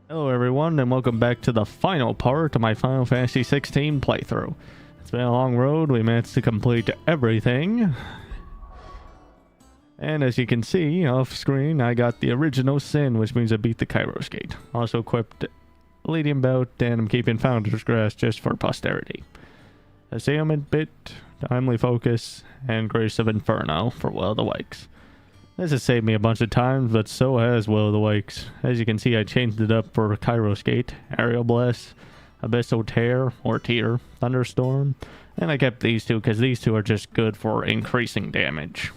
Hello everyone, and welcome back to the final part of my Final Fantasy 16 playthrough. It's been a long road, we managed to complete everything. And as you can see off screen, I got the original sin, which means I beat the Kairos Gate. Also equipped Leading Bout, and I'm keeping Founder's Grass just for posterity. Assailment Bit, Timely Focus, and Grace of Inferno for Will of the Wakes. This has saved me a bunch of times, but so has Will of the Wakes. As you can see, I changed it up for Kairos Gate, Aerial Bless, Abyssal Tear, or Tear, Thunderstorm, and I kept these two because these two are just good for increasing damage.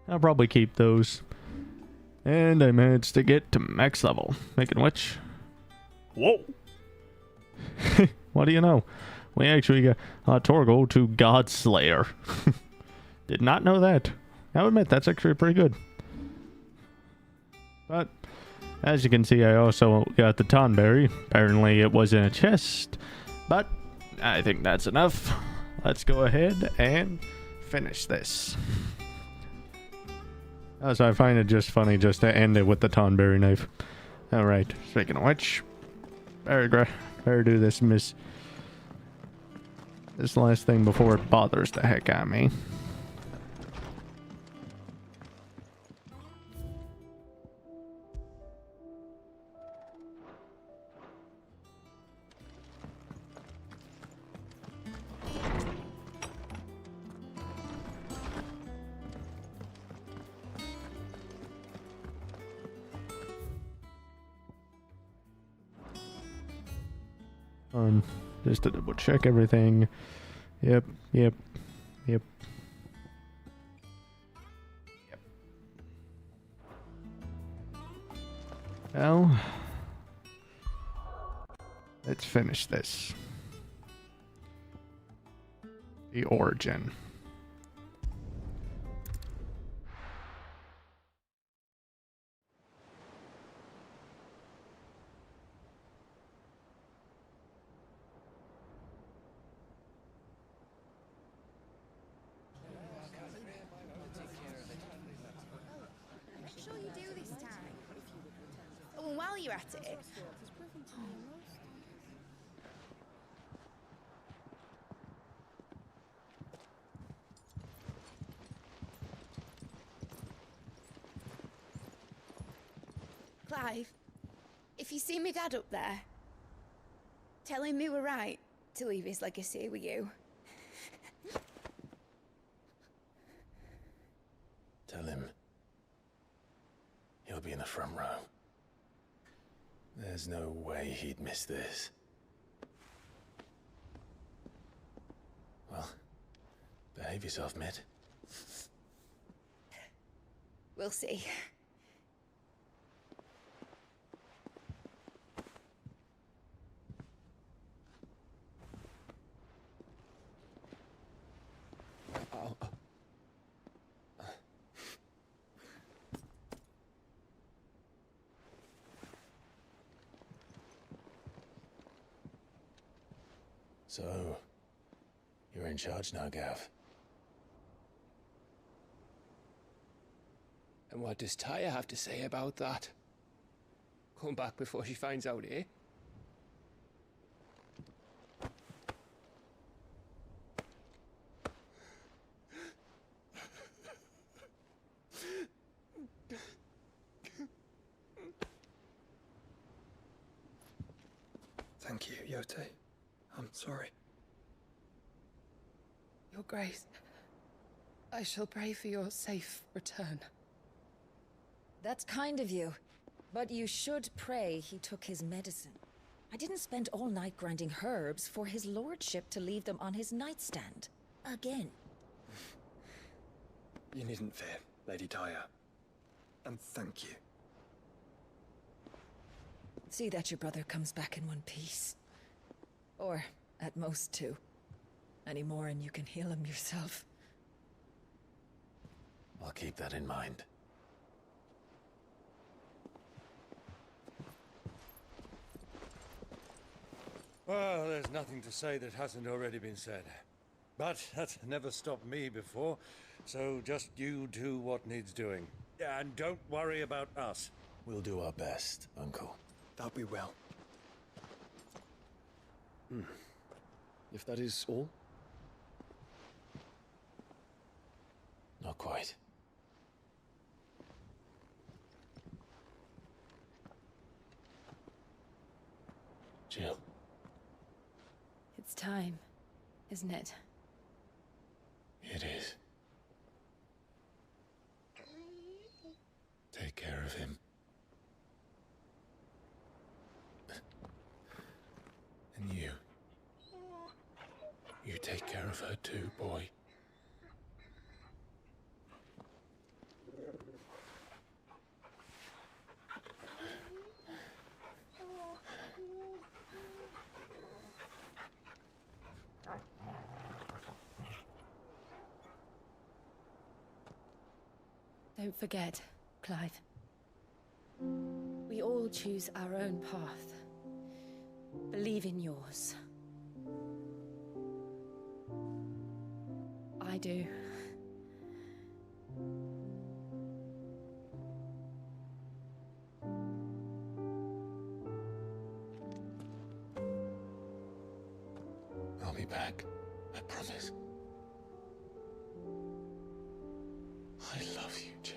I'll probably keep those. And I managed to get to max level, making which... Whoa! What do you know? We actually got Torgal to Godslayer. Did not know that. I'll admit, that's actually pretty good. But, as you can see, I also got the Tonberry. Apparently it was in a chest. But, I think that's enough. Let's go ahead and finish this. So I find it just funny just to end it with the Tonberry knife. Alright, speaking of which, better do this last thing before it bothers the heck out of me. Just to double check everything. Yep. Well, let's finish this. The origin. While you're at it. Clive, if you see me dad up there, tell him we were right to leave his legacy with you. Tell him he'll be in the front row. There's no way he'd miss this. Well, behave yourself, Mitt. We'll see. So, you're in charge now, Gav. And what does Taya have to say about that? Come back before she finds out, eh? Thank you, Yote. I'm sorry. Your Grace, I shall pray for your safe return. That's kind of you. But you should pray he took his medicine. I didn't spend all night grinding herbs for his lordship to leave them on his nightstand. Again. You needn't fear, Lady Taya. And thank you. See that your brother comes back in one piece. Or, at most, two. Any more and you can heal him yourself. I'll keep that in mind. Well, there's nothing to say that hasn't already been said. But that's never stopped me before, so just you do what needs doing. And don't worry about us. We'll do our best, Uncle. That'll be well. If that is all? Not quite. Jill. It's time, isn't it? It is. Take care of him. And you. You take care of her too, boy. Don't forget, Clive. We all choose our own path. Believe in yours. I do. I'll be back. I promise. I love you, Jill.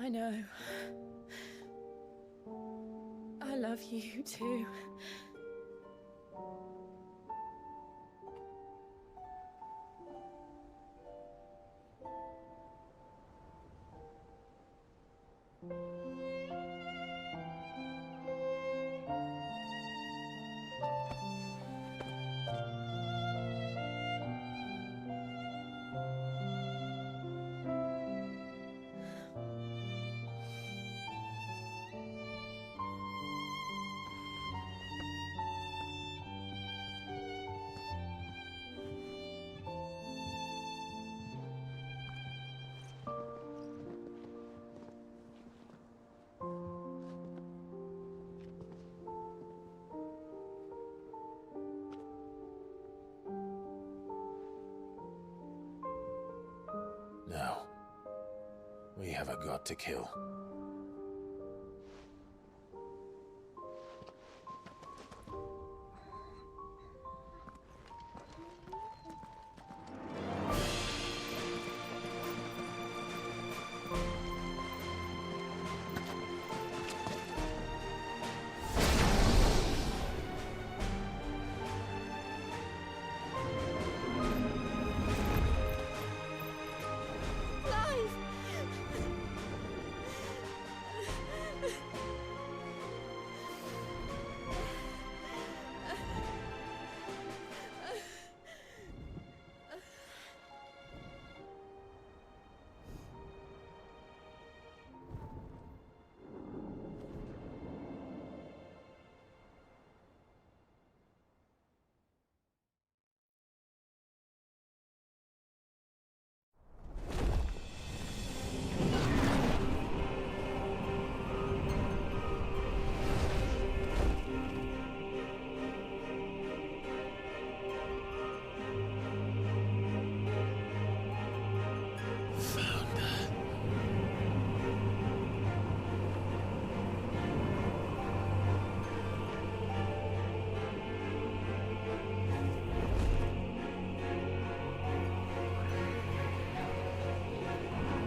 I know. I love you too. Now, we have a god to kill.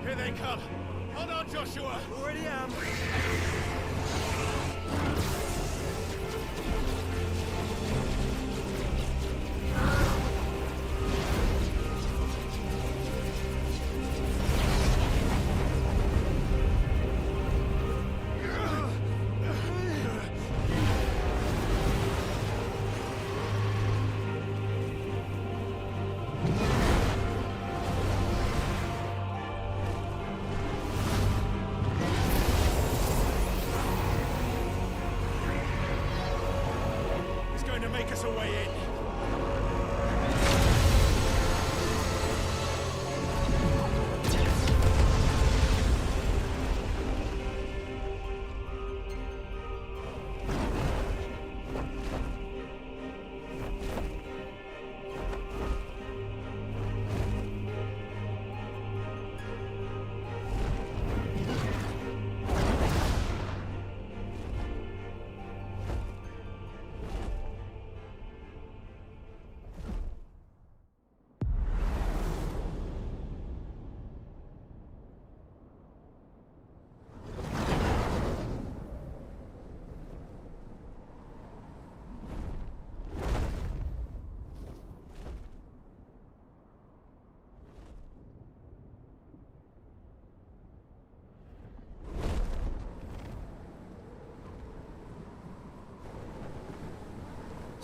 Here they come! Hold on, Joshua! Already am. Make us a way in.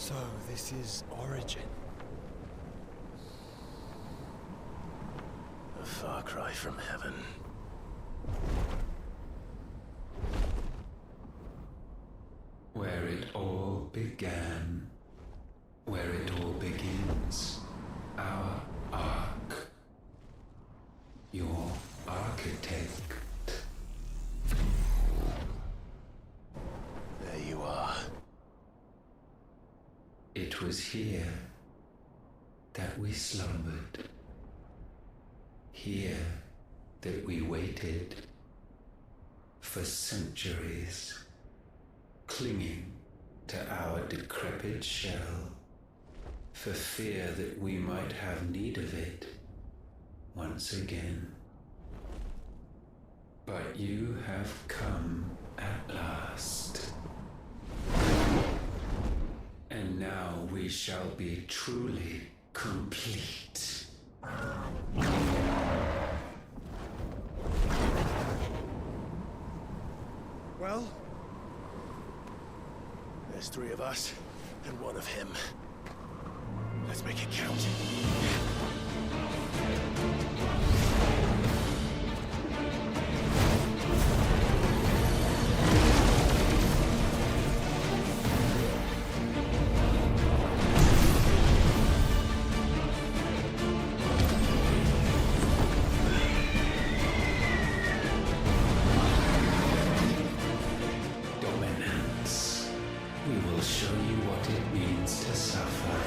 So, this is Origin. A far cry from heaven. Where it all began. Where it all begins. Our ark. Your architect. There you are. It was here that we slumbered. Here that we waited for centuries, clinging to our decrepit shell, for fear that we might have need of it once again. But you have come at last. And now we shall be truly complete. Well? There's 3 of us, and 1 of him. Let's make it count. Dominance. We will show you what it means to suffer.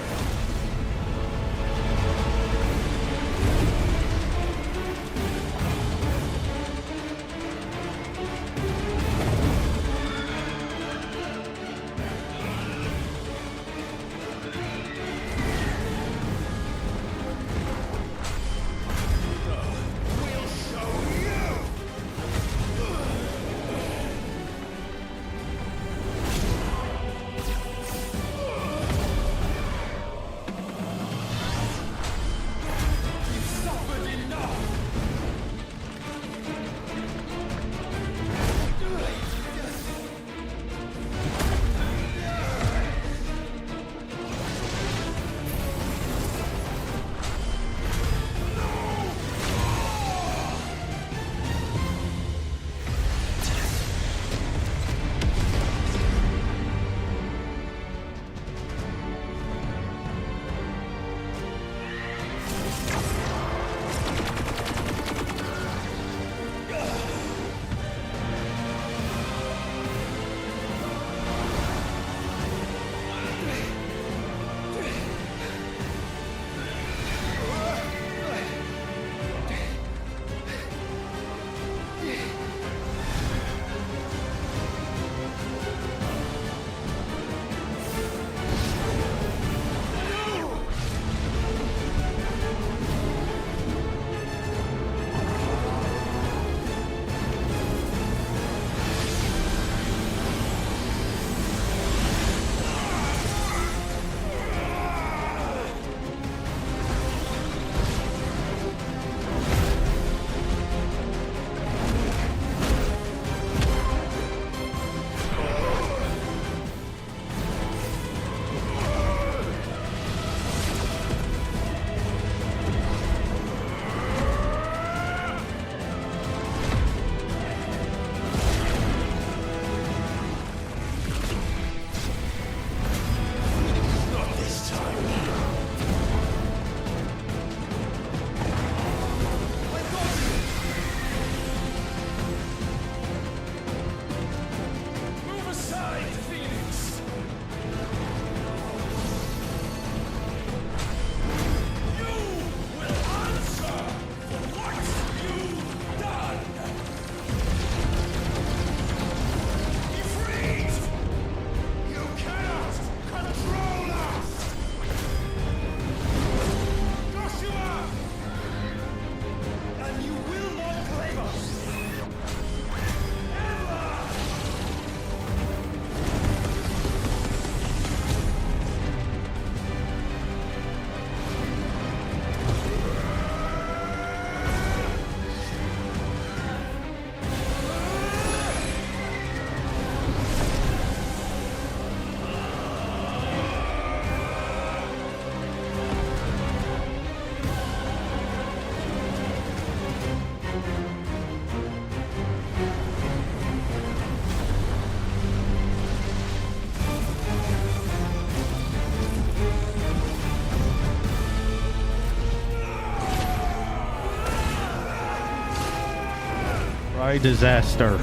Try disaster.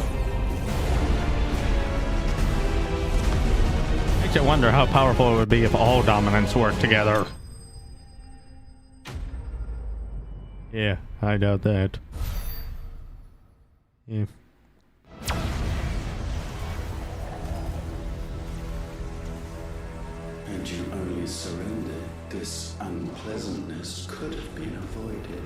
Makes you wonder how powerful it would be if all dominants worked together. Yeah, I doubt that. Yeah. Had you only surrendered, this unpleasantness could have been avoided.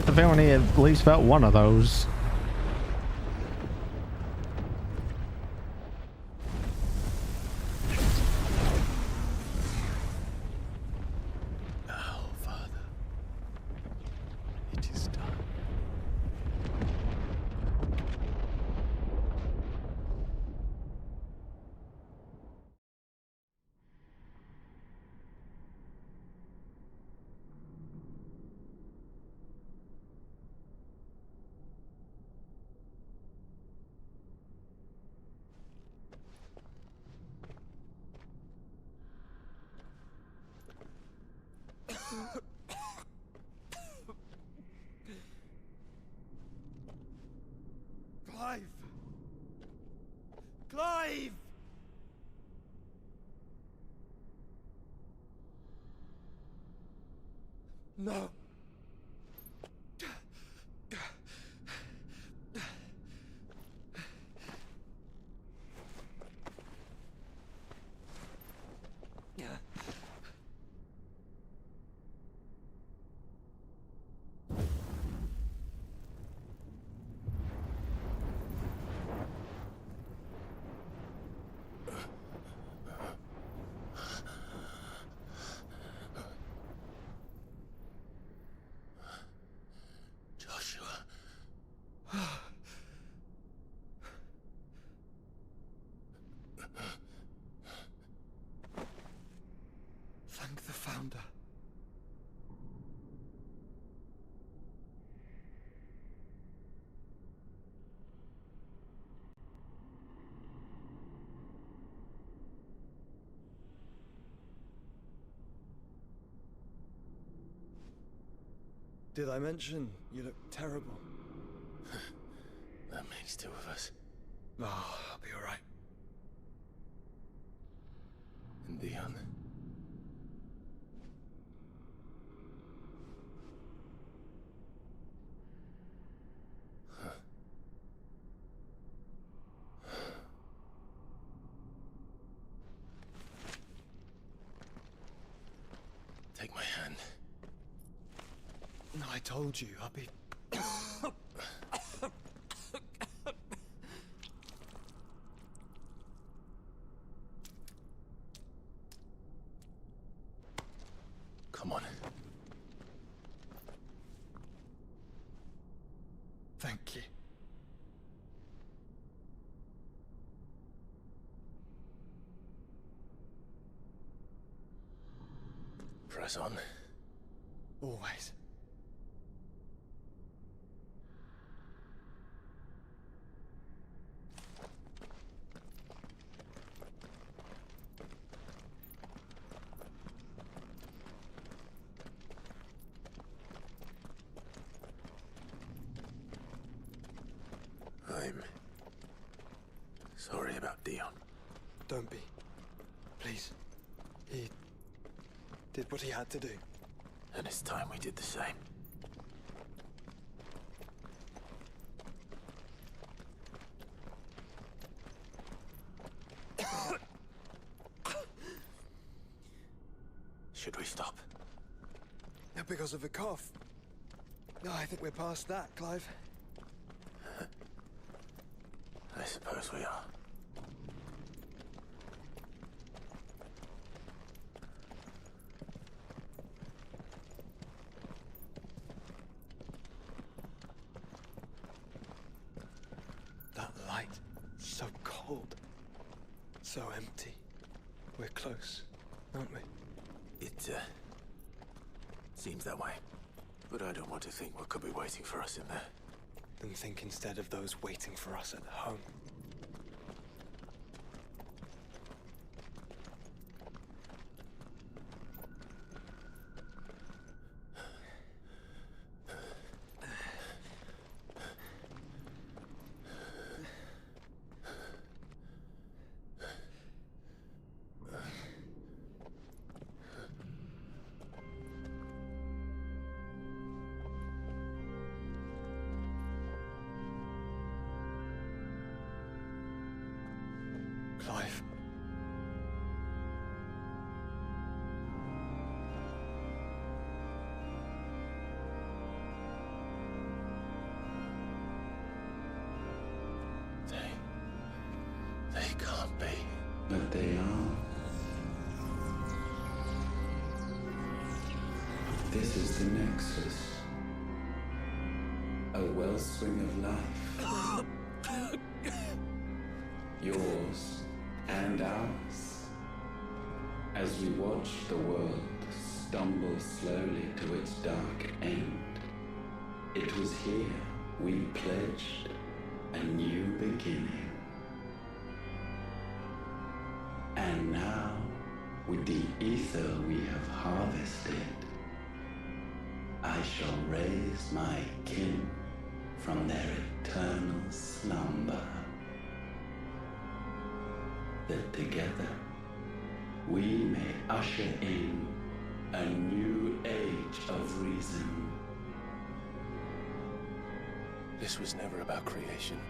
I've only at least felt one of those. Now, Father, it is done. Clive! Clive! No. Thank the Founder. Did I mention you look terrible? That makes two of us. Oh, I'll be alright. And Dion. Take my hand. I told you, I'll be... Come on. Thank you. Press on. Always. I'm sorry about Dion. Don't be. Please. He did what he had to do. And it's time we did the same. Should we stop? Because of the cough. No, I think we're past that, Clive. I suppose we are. That light, so cold. So empty. We're close, aren't we? It, seems that way. But I don't want to think what could be waiting for us in there. Then think instead of those waiting for us at home. Clive. They can't be. But they are. This is the Nexus. A wellspring of life. Yours and ours. As we watch the world stumble slowly to its dark end, it was here we pledged a new beginning. And now, with the ether we have harvested, I shall raise my kin from their eternal slumber. That together we may usher in a new age of reason. This was never about creation.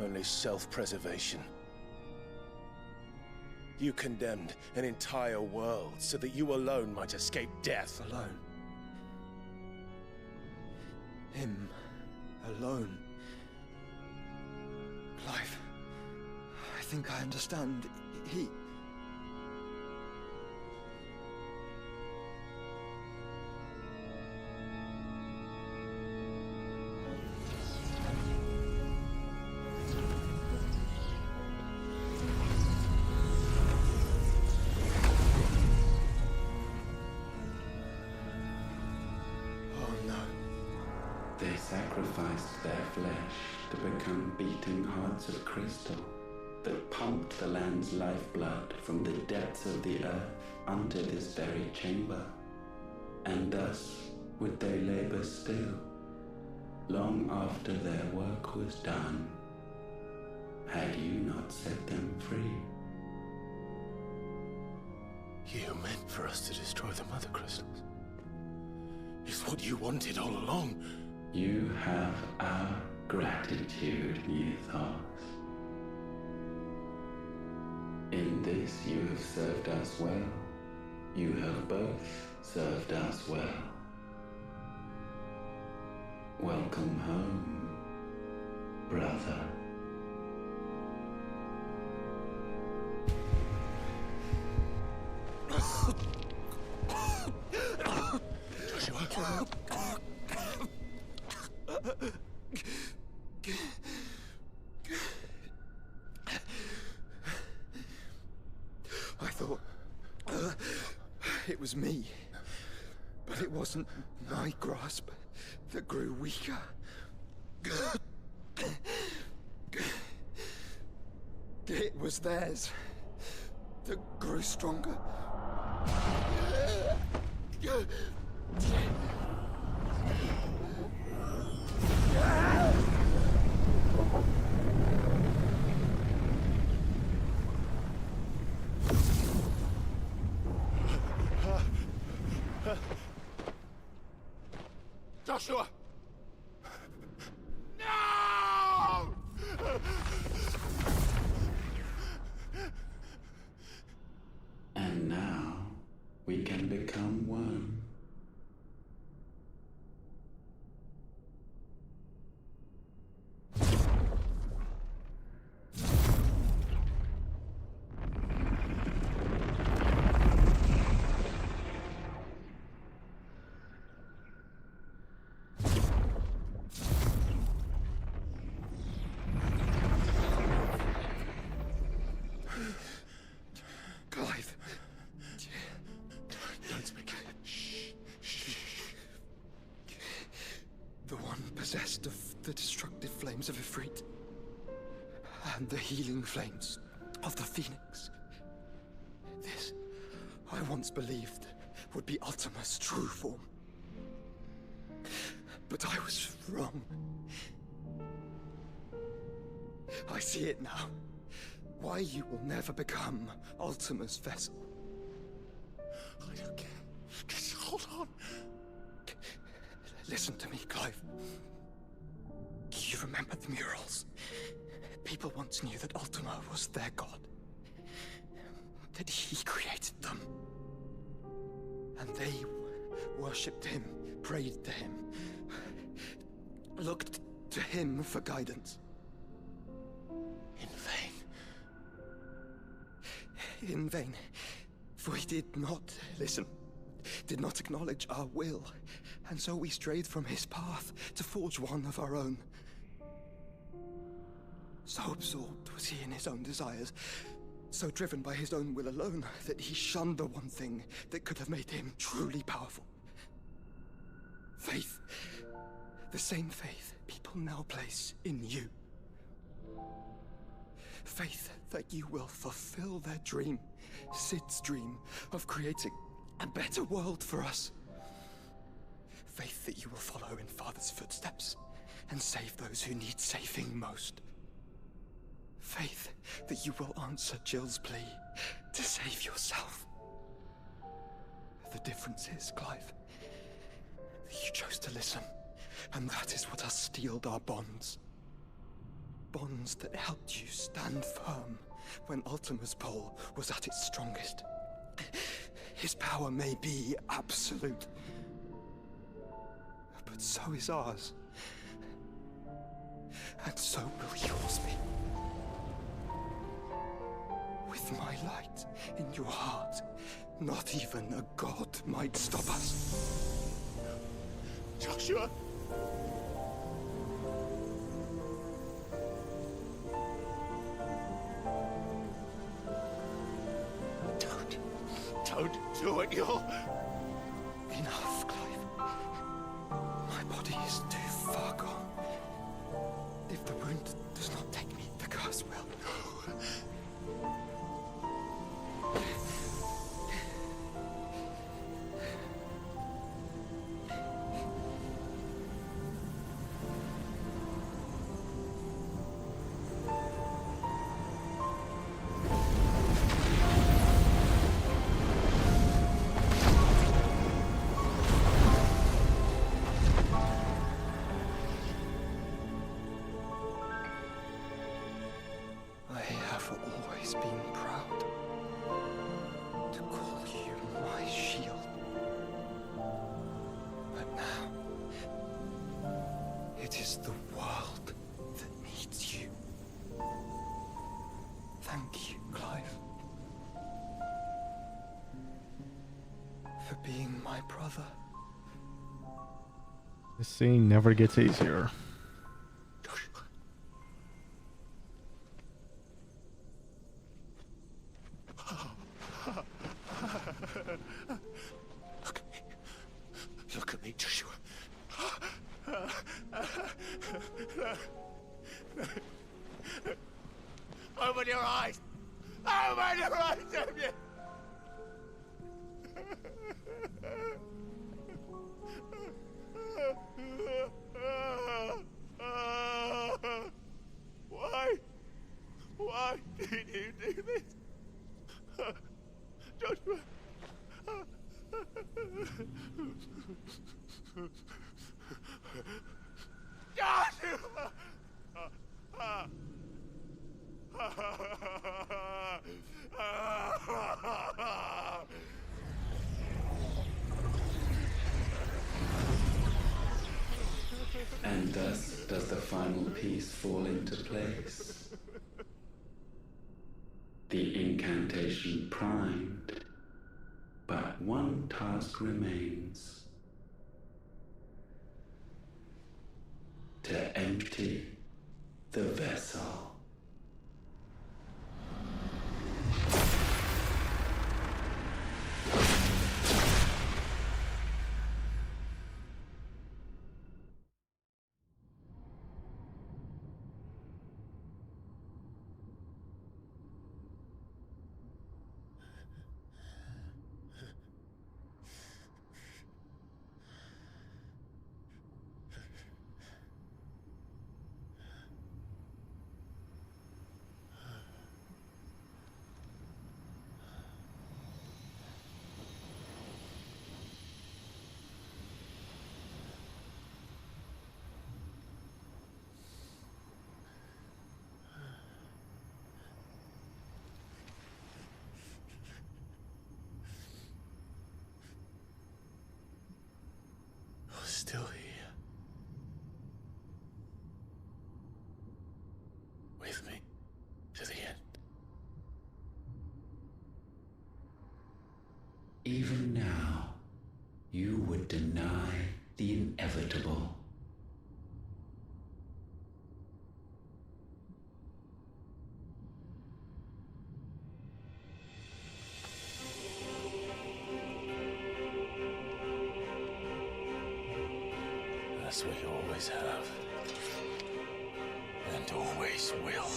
Only self-preservation. You condemned an entire world so that you alone might escape death. Alone. Him. Alone. Clive. I think I understand. He... They sacrificed their flesh to become beating hearts of crystal that pumped the land's lifeblood from the depths of the earth unto this very chamber. And thus would they labor still, long after their work was done, had you not set them free. You meant for us to destroy the Mother Crystals. It's what you wanted all along. You have our gratitude, Mythos. In this you have served us well. You have both served us well. Welcome home, brother. I thought it was me, but it wasn't my grasp that grew weaker. It was theirs that grew stronger. Joshua! No! And now we can become one. Clive. Don't speak. Shh. The one possessed of the destructive flames of Ifrit and the healing flames of the Phoenix. This, I once believed, would be Ultima's true form. But I was wrong. I see it now. Why you will never become Ultima's vessel. I don't care. Just hold on. Listen to me, Clive. You remember the murals? People once knew that Ultima was their god. That he created them. And they worshipped him, prayed to him, looked to him for guidance. In vain. In vain. For he did not listen, did not acknowledge our will, and so we strayed from his path to forge one of our own. So absorbed was he in his own desires, so driven by his own will alone, that he shunned the one thing that could have made him truly powerful. Faith. The same faith people now place in you. Faith that you will fulfill their dream, Sid's dream, of creating a better world for us. Faith that you will follow in Father's footsteps and save those who need saving most. Faith that you will answer Jill's plea to save yourself. The difference is, Clive, that you chose to listen, and that is what has steeled our bonds. Bonds that helped you stand firm when Ultima's pull was at its strongest. His power may be absolute, but so is ours. And so will yours be. With my light in your heart, not even a god might stop us. Joshua! Don't do it, you'll... Enough, Clive. My body is too far gone. If the wound does not take me, the curse will. I have always been is the world that needs you. Thank you, Clive. For being my brother. This scene never gets easier. Look at me, Joshua. Open your eyes! Open your eyes, Damien! Why? Why did you do this? Joshua! Joshua! And thus does the final piece fall into place. The incantation primed, but one task remains. To empty the vessel. Still here. With me to the end. Even now, you would deny the inevitable. That's what you always have. And always will.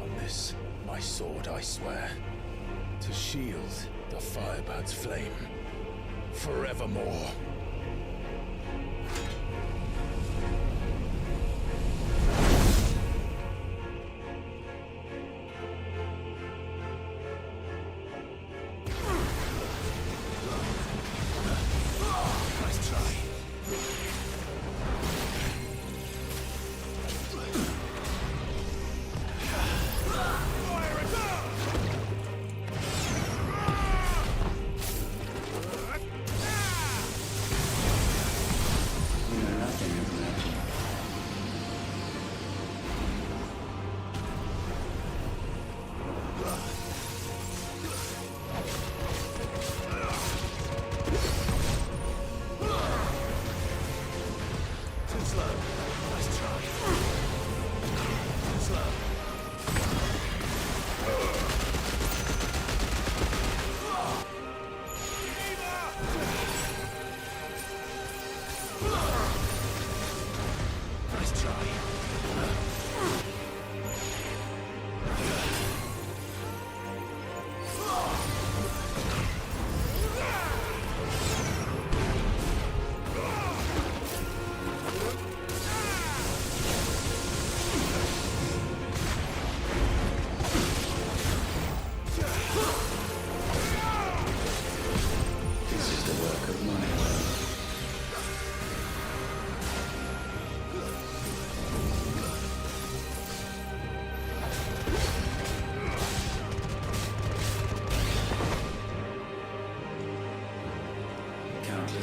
On this, my sword, I swear, to shield the Firebird's flame forevermore.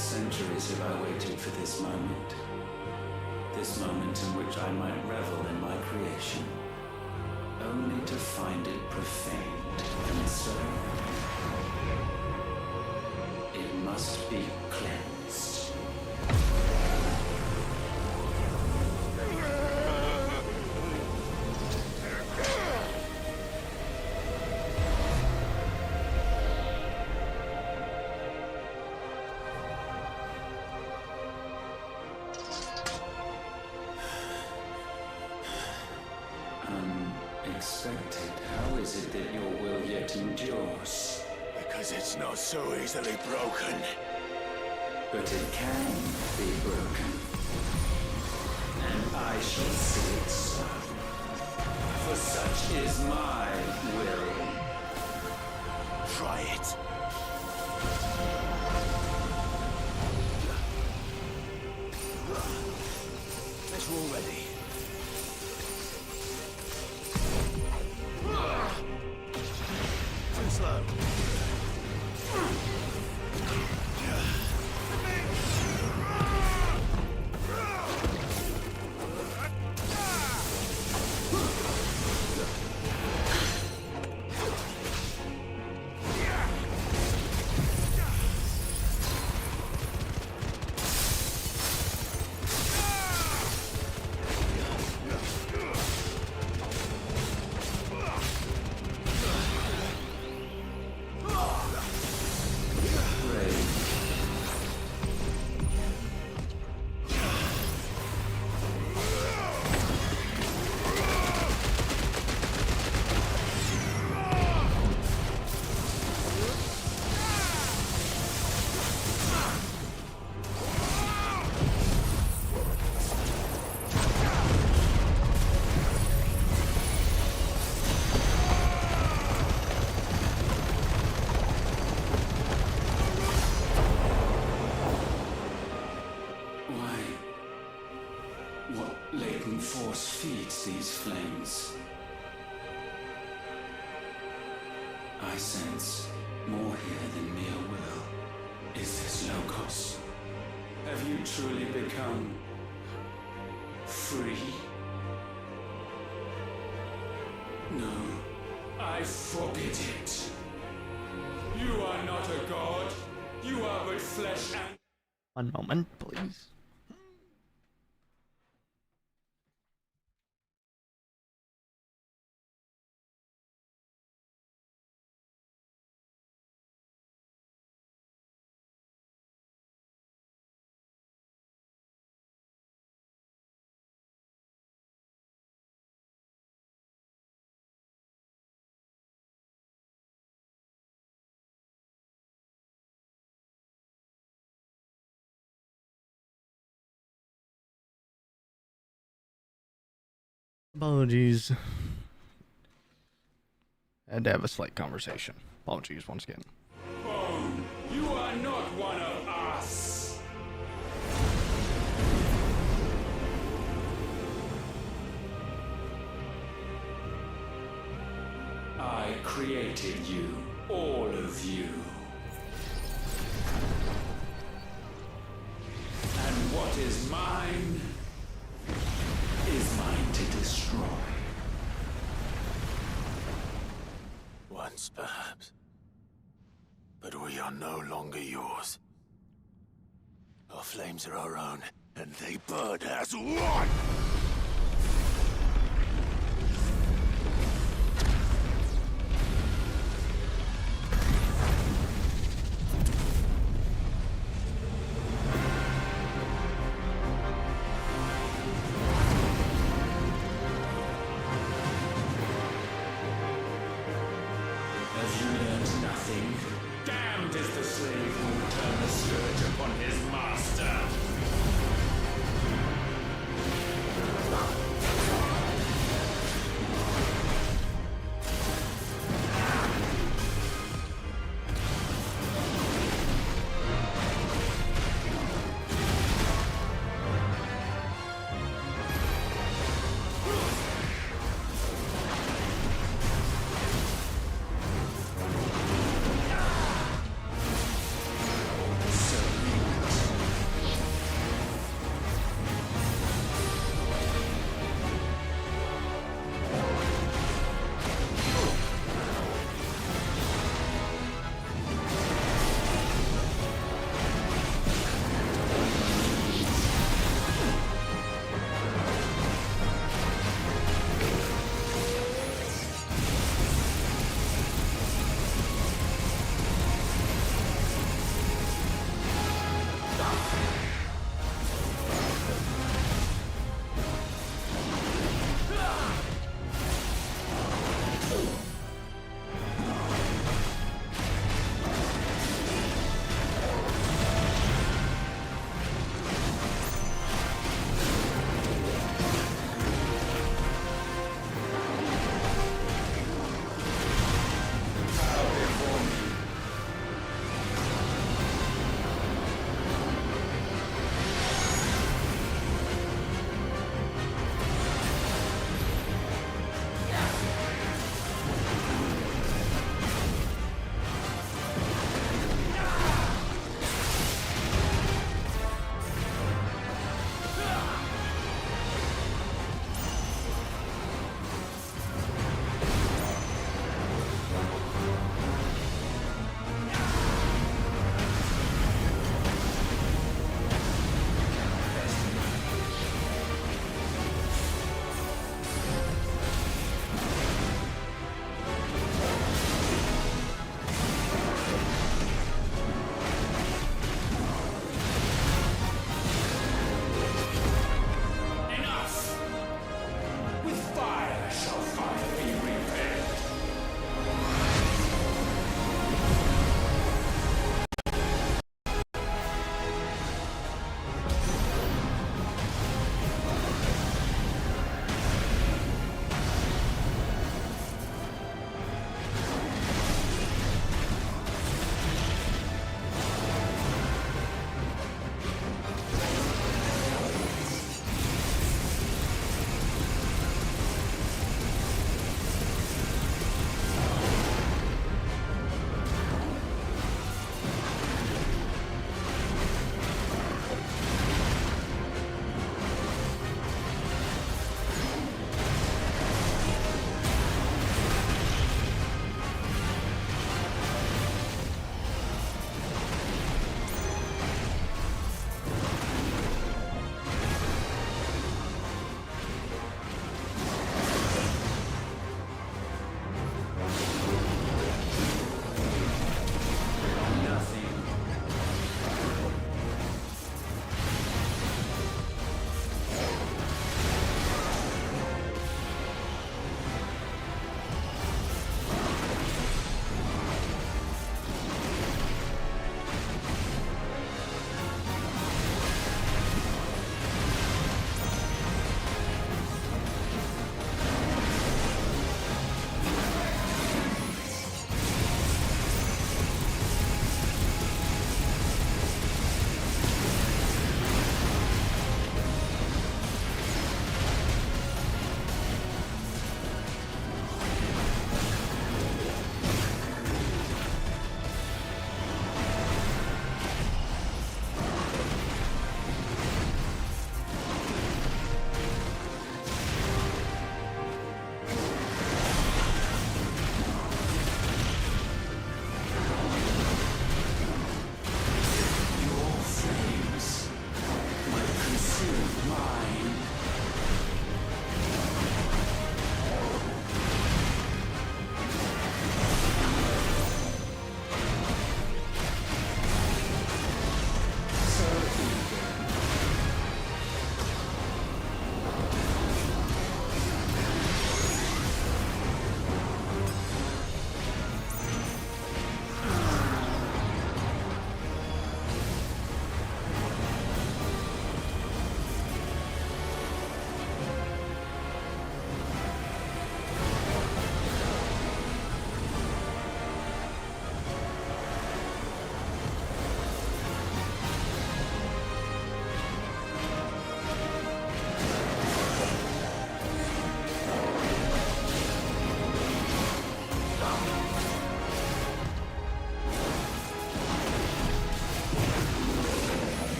centuries have I waited for this moment. This moment in which I might revel in my creation, only to find it profaned, and so it must be cleansed. Unexpected. How is it that your will yet endures? Because it's not so easily broken. But it can be broken. And I shall see it so. For such is my will. Try it. As we're all ready. Too slow. Force feeds these flames. I sense more here than mere will. Is this Logos? Have you truly become free? No, I forbid it. You are not a god. You are but flesh and... One moment, please. Apologies. Had to have a slight conversation. Apologies once again. Bone, you are not one of us. I created you, all of you. And what is mine is mine to destroy. Once, perhaps. But we are no longer yours. Our flames are our own, and they burn as one! Have you learned nothing? Damned is the slave who will turn the scourge upon his master.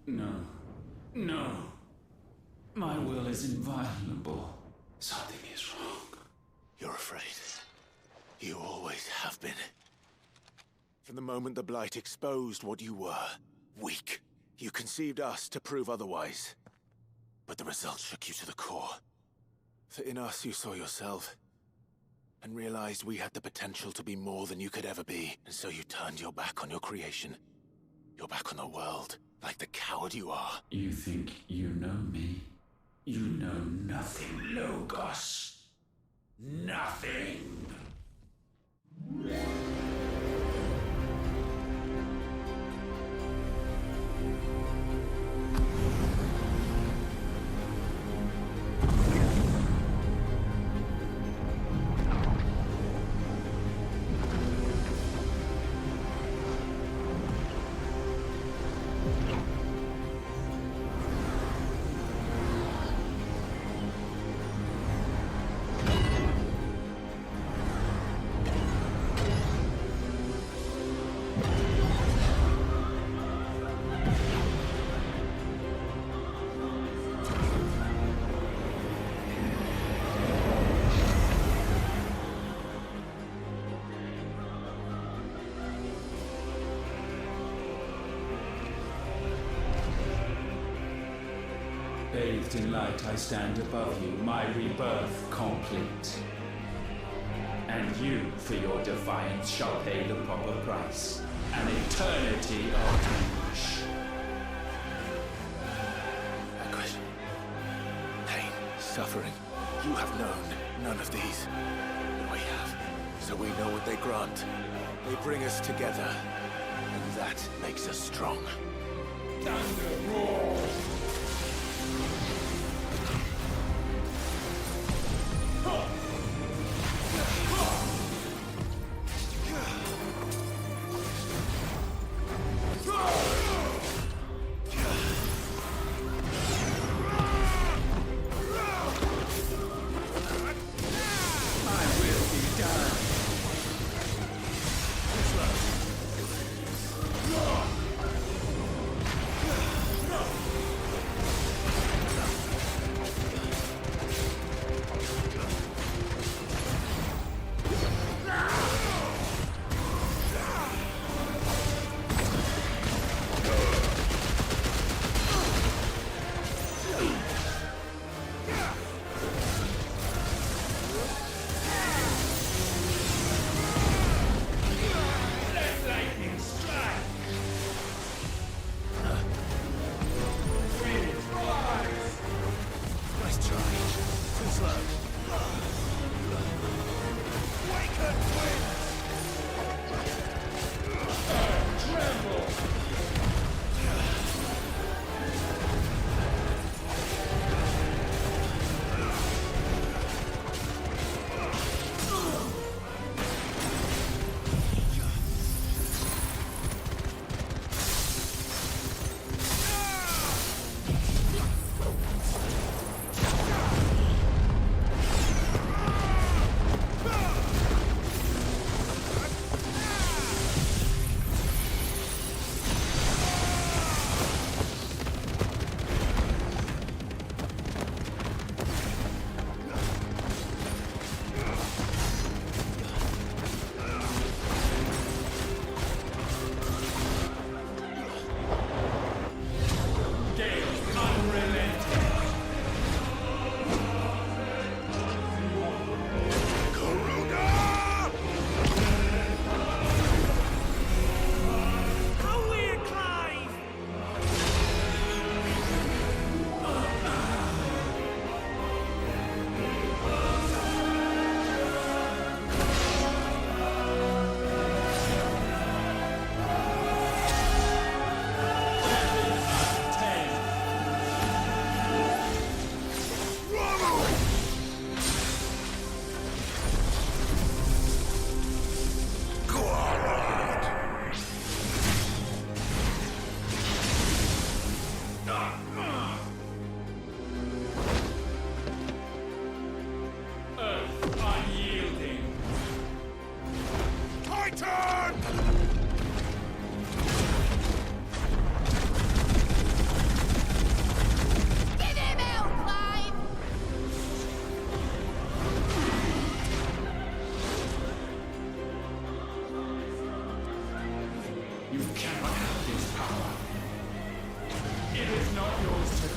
No. No. My will is inviolable. Something is wrong. You're afraid. You always have been. From the moment the Blight exposed what you were, weak, you conceived us to prove otherwise. But the results shook you to the core. For in us you saw yourself, and realized we had the potential to be more than you could ever be. And so you turned your back on your creation. Your back on the world, like the coward you are. You think you know me? You know nothing, Logos. Nothing! Bathed in light, I stand above you, my rebirth complete. And you, for your defiance, shall pay the proper price. An eternity of anguish. Anguish. Pain. Suffering. You have known none of these. But we have. So we know what they grant. They bring us together. And that makes us strong. Thunder roar!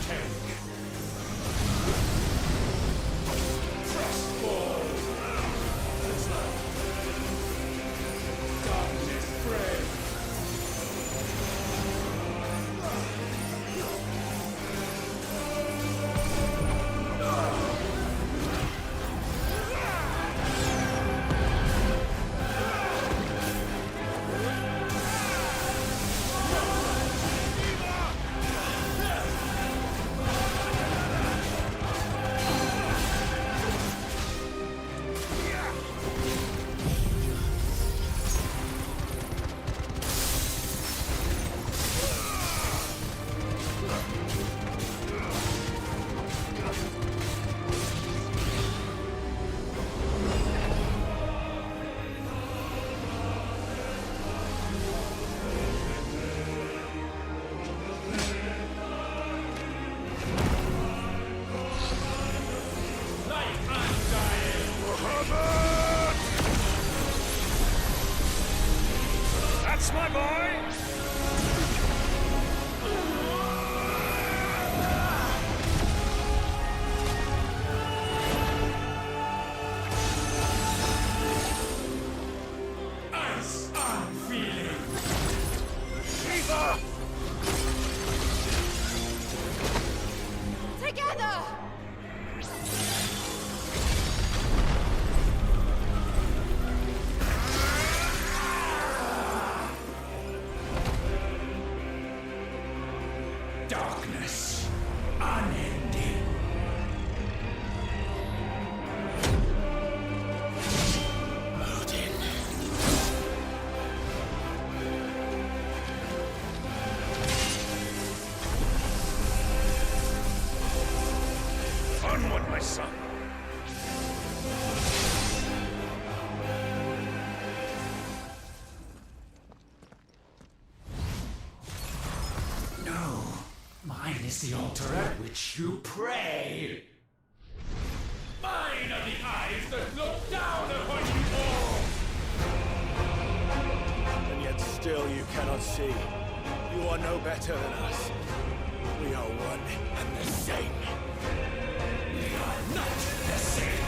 take. Frostfall. That's like darkness prey. That's my boy! Ice unfeeling! Shiva! Together! Darkness, unending. Odin. Onward, my son. No, mine is the altar at which you pray. Mine are the eyes that look down upon you all. And yet still you cannot see. You are no better than us. We are one and the same. We are not the same.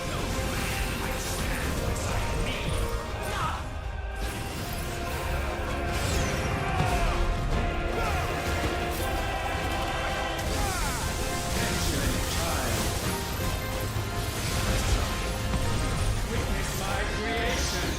No man might stand beside me. Attention, child. Witness my creation.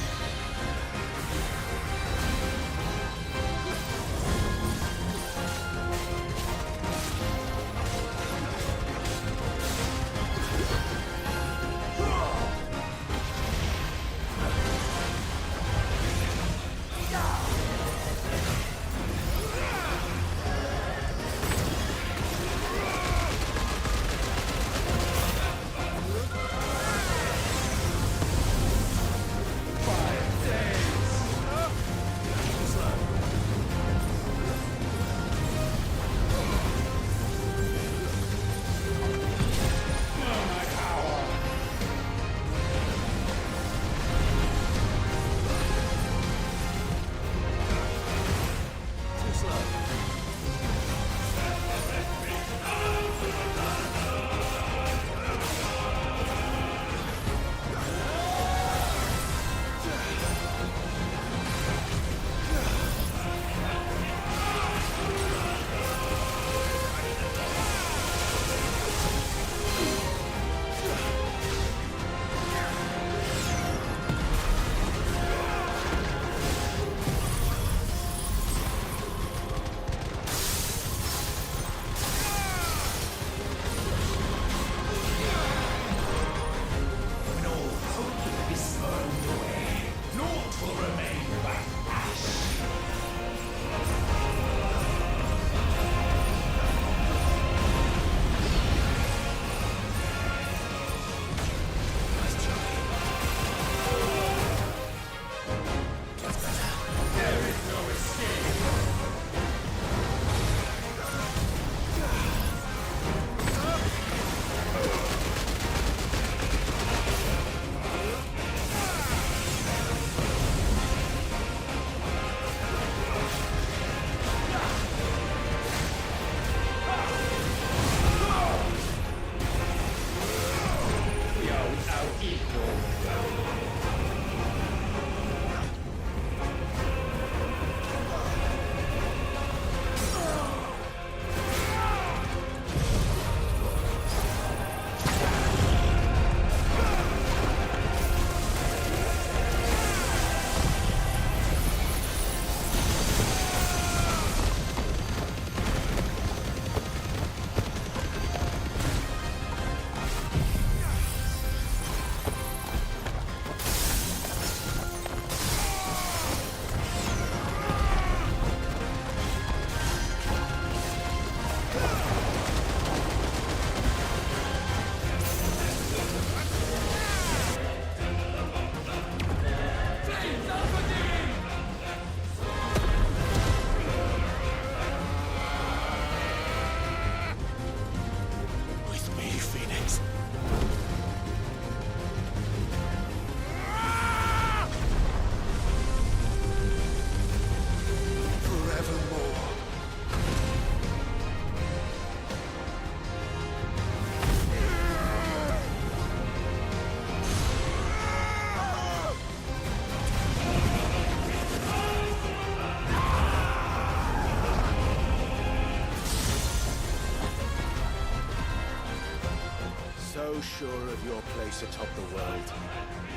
so sure of your place atop the world,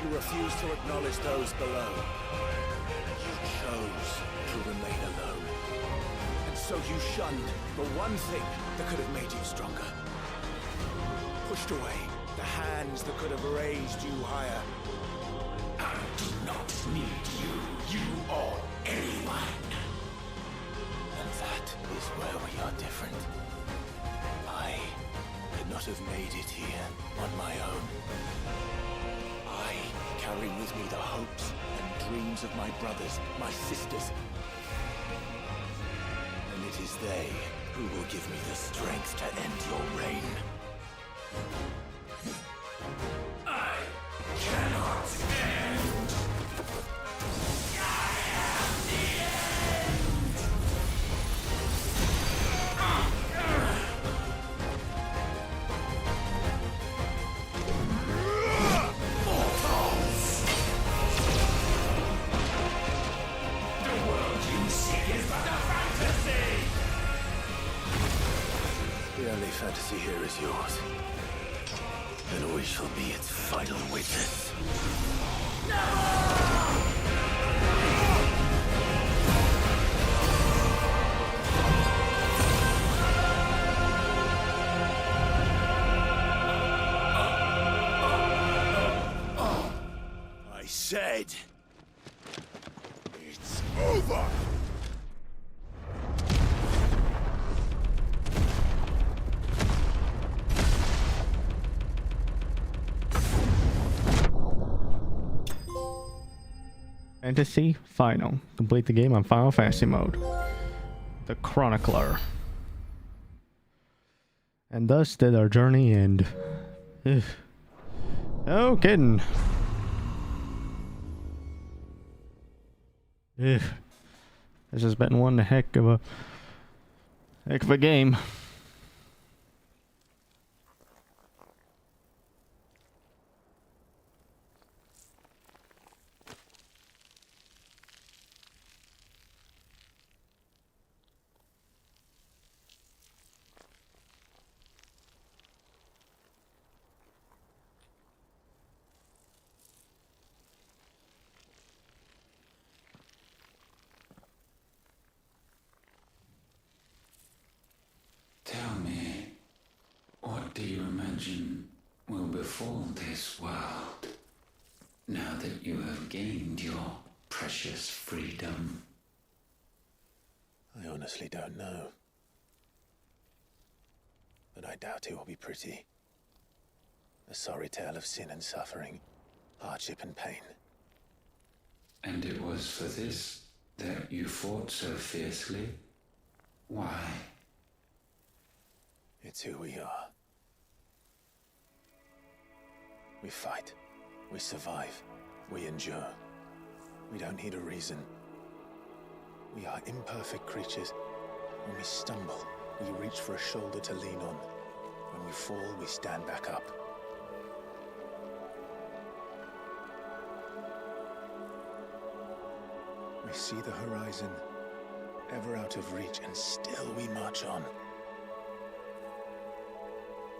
you refuse to acknowledge those below. You chose to remain alone. And so you shunned the one thing that could have made you stronger. Pushed away the hands that could have raised you higher. I do not need you, or anyone. And that is where we are different. I could not have made it here on my own. I carry with me the hopes and dreams of my brothers, my sisters. And it is they who will give me the strength to end your reign. I cannot end. I am the end. Mortals! The world you seek is but a fantasy! The only fantasy here is yours. And we shall be its final witness. I said, it's over! Fantasy Final. Complete the game on Final Fantasy mode. The Chronicler. And thus did our journey end. No kidding. This has been one heck of a game. Tell me, what do you imagine will befall this world now that you have gained your precious freedom? I honestly don't know. But I doubt it will be pretty. A sorry tale of sin and suffering, hardship and pain. And it was for this that you fought so fiercely? Why? It's who we are. We fight. We survive. We endure. We don't need a reason. We are imperfect creatures. When we stumble, we reach for a shoulder to lean on. When we fall, we stand back up. We see the horizon, ever out of reach, and still we march on.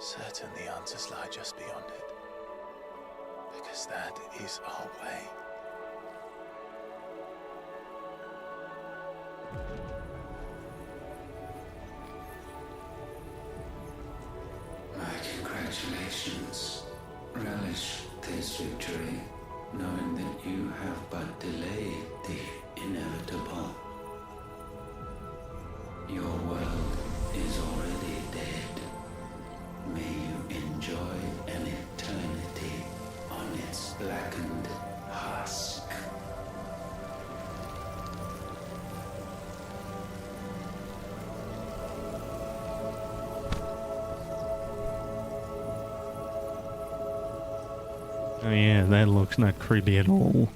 Certain the answers lie just beyond it. Because that is our way. My congratulations. Relish this victory, knowing that you have but delayed the inevitable. Your world is already dead. May you enjoy an eternity on its blackened husk. Oh yeah, that looks not creepy at all.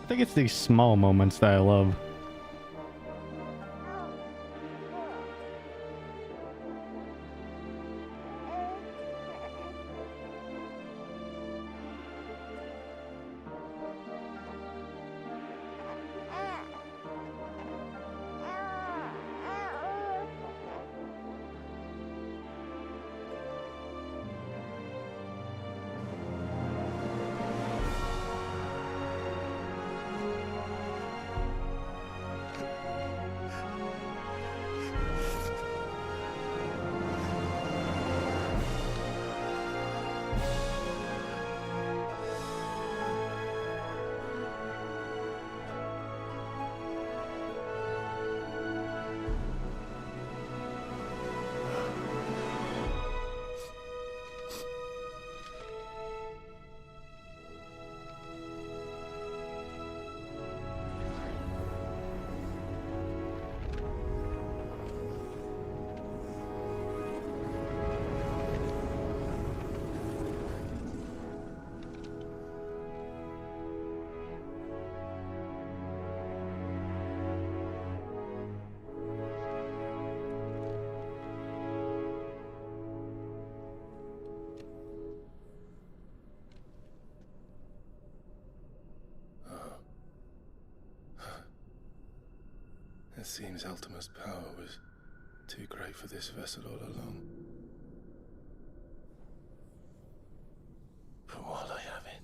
I think it's these small moments that I love. It seems Ultima's power was too great for this vessel all along. But while I have it,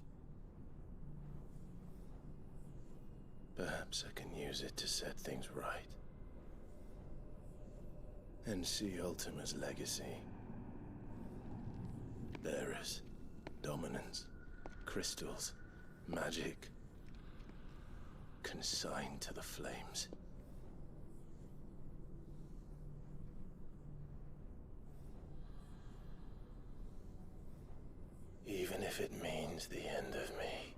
perhaps I can use it to set things right. And see Ultima's legacy. Bearers, dominance, crystals, magic, consigned to the flames. Even if it means the end of me.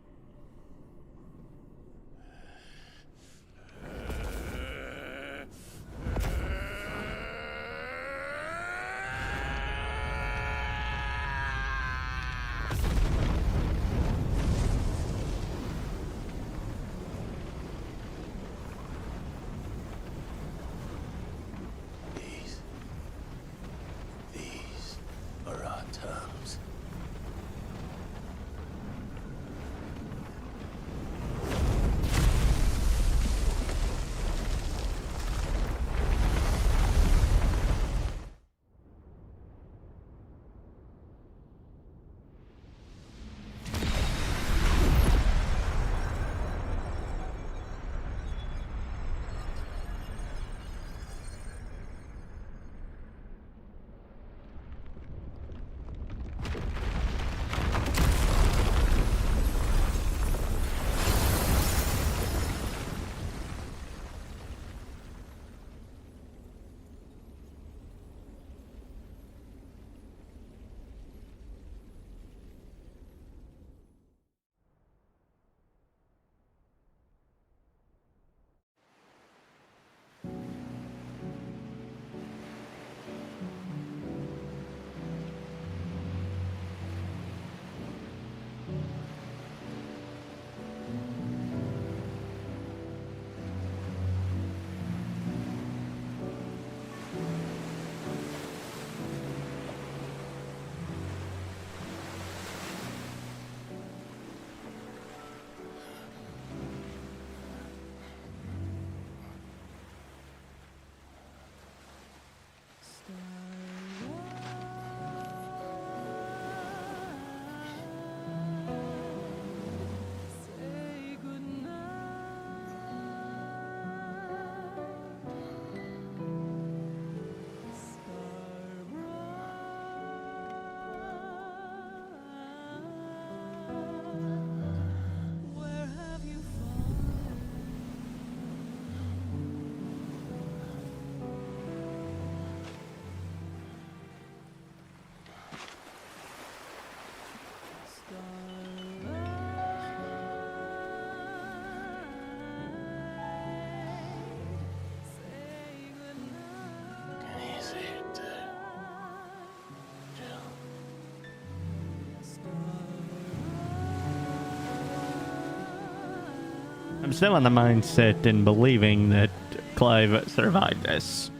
I'm still in the mindset and believing that Clive survived this.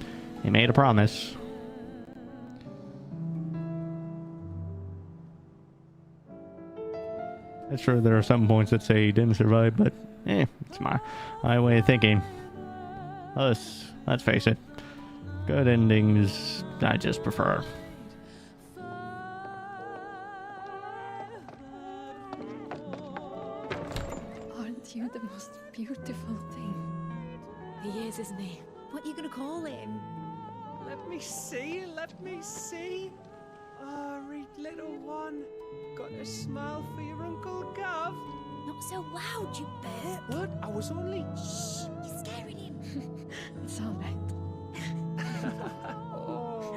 He made a promise. I'm sure there are some points that say he didn't survive, but it's my way of thinking. Let's face it. Good endings, I just prefer. Aren't you the most beautiful thing? He is, isn't he? What are you gonna call him? Let me see, let me see. Oh, read little one. Got a smile for your Uncle Gav. Not so loud, you burp. What? I was only... Shh, you're scaring him. It's all right. Oh.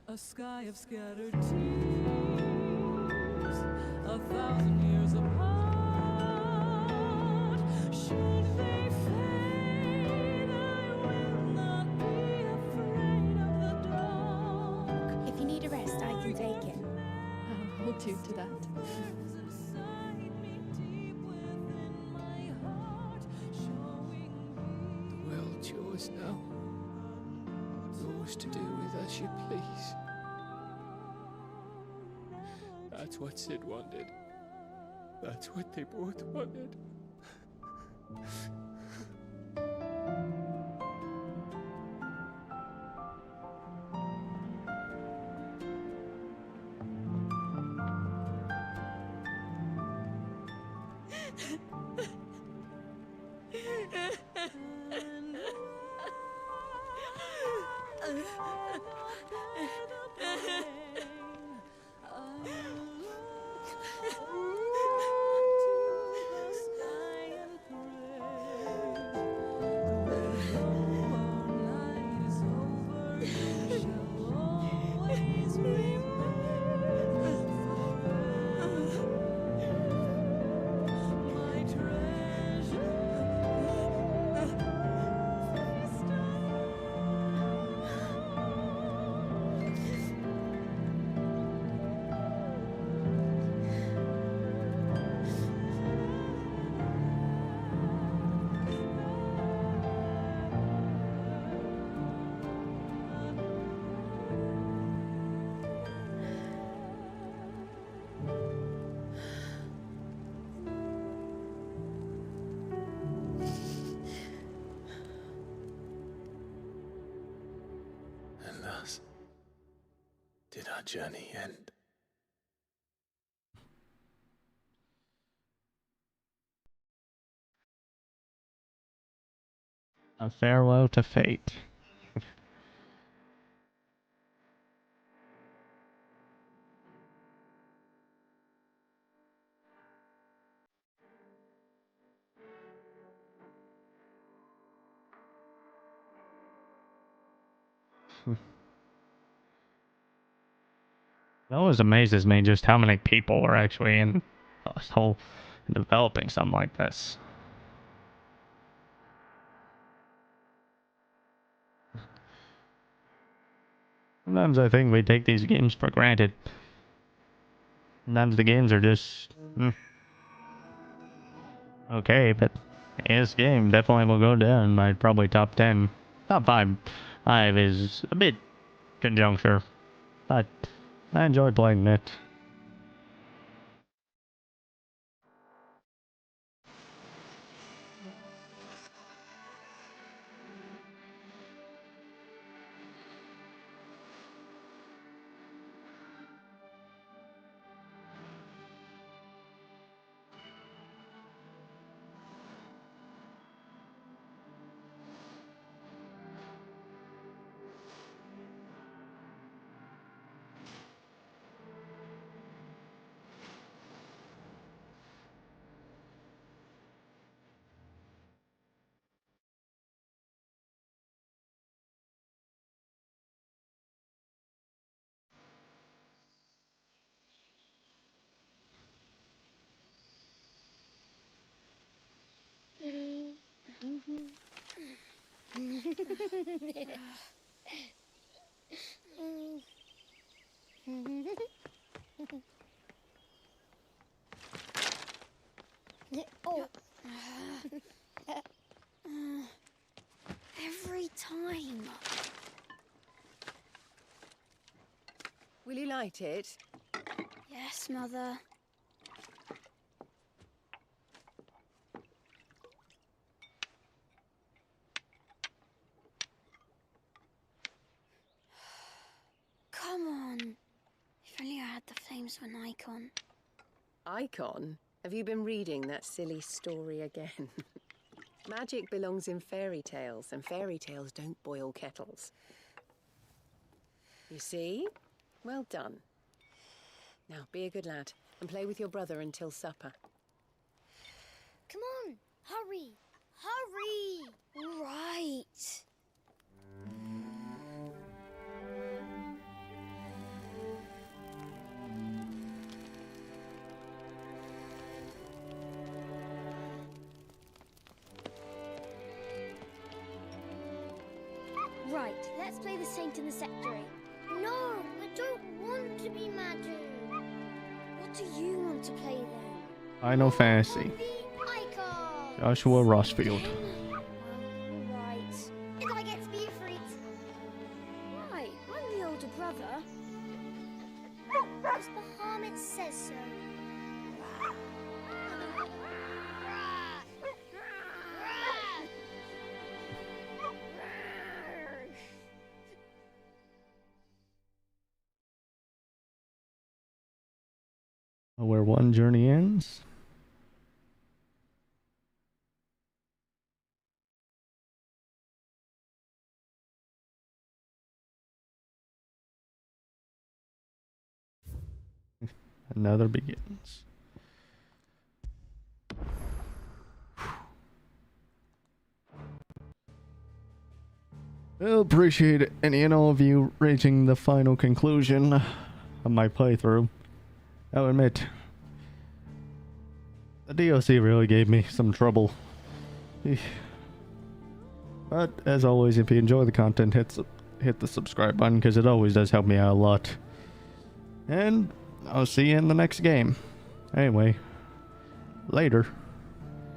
A sky of scattered tears, 1,000 years apart. Should they fade, I will not be afraid of the dark. If you need a rest, I can take it. I'll hold you to that. The world's yours now. Yours to do with as you please. That's what Sid wanted. That's what they both wanted. And thus did our journey end. A farewell to fate. It always amazes me just how many people are actually in this whole developing something like this. Sometimes I think we take these games for granted. Sometimes the games are just okay, but this game definitely will go down in my probably top 10. Top 5. 5 is a bit conjuncture, but I enjoy playing it. Oh. Every time. Will you light it? Yes, Mother. Come on. If only I had the flames of an icon. Icon? Have you been reading that silly story again? Magic belongs in fairy tales, and fairy tales don't boil kettles. You see? Well done. Now, be a good lad, and play with your brother until supper. Come on, hurry! Hurry! All right. Right, let's play the saint in the secretary. No, I don't want to be Madu. What do you want to play then? Final Fantasy. Icon! Joshua Rossfield. Right. And I get to be a freak. Right, I'm the older brother. Because Bahamut says so. Where one journey ends. Another begins. I appreciate any and all of you reaching the final conclusion of my playthrough. I'll admit, the DLC really gave me some trouble. But as always, if you enjoy the content, hit the subscribe button because it always does help me out a lot. And I'll see you in the next game. Anyway, later.